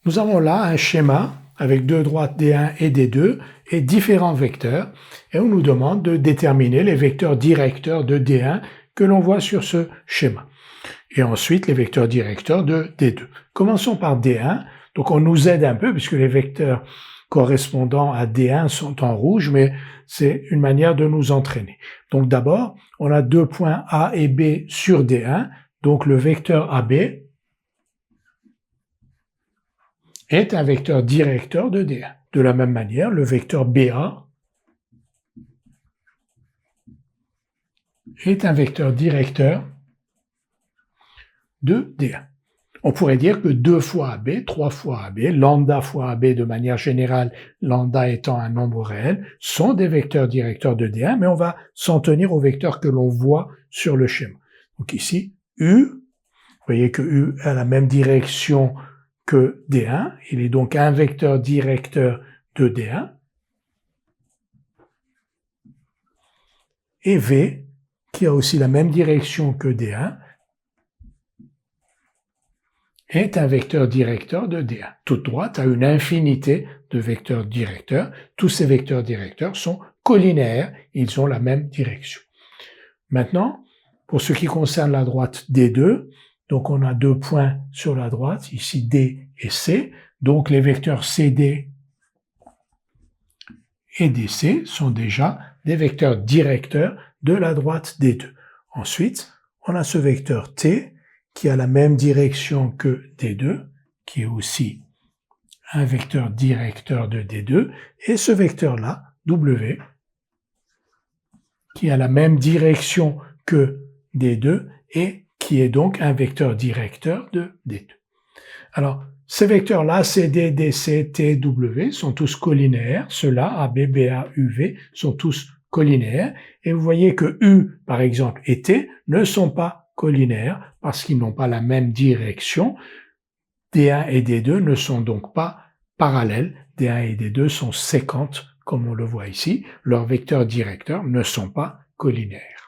Nous avons là un schéma avec deux droites D1 et D2 et différents vecteurs, et on nous demande de déterminer les vecteurs directeurs de D1 que l'on voit sur ce schéma, et ensuite les vecteurs directeurs de D2. Commençons par D1. Donc on nous aide un peu puisque les vecteurs correspondant à D1 sont en rouge, mais c'est une manière de nous entraîner. Donc d'abord, on a deux points A et B sur D1, donc le vecteur AB est un vecteur directeur de D1. De la même manière, le vecteur BA est un vecteur directeur de D1. On pourrait dire que 2 fois AB, 3 fois AB, lambda fois AB de manière générale, lambda étant un nombre réel, sont des vecteurs directeurs de D1, mais on va s'en tenir aux vecteurs que l'on voit sur le schéma. Donc ici, U, vous voyez que U a la même direction que D1, il est donc un vecteur directeur de D1, et V, qui a aussi la même direction que D1, est un vecteur directeur de D1. Toute droite a une infinité de vecteurs directeurs. Tous ces vecteurs directeurs sont collinaires, ils ont la même direction. Maintenant, pour ce qui concerne la droite D2, donc on a deux points sur la droite, ici D et C, donc les vecteurs CD et DC sont déjà des vecteurs directeurs de la droite D2. Ensuite, on a ce vecteur T qui a la même direction que D2, qui est aussi un vecteur directeur de D2, et ce vecteur-là, W, qui a la même direction que D2 et qui est donc un vecteur directeur de D2. Alors, ces vecteurs-là, CD, DC, T, W, sont tous collinaires. Ceux-là, AB, BA, UV, sont tous collinaires. Et vous voyez que U, par exemple, et T ne sont pas collinaires parce qu'ils n'ont pas la même direction. D1 et D2 ne sont donc pas parallèles. D1 et D2 sont séquentes, comme on le voit ici. Leurs vecteurs directeurs ne sont pas collinaires.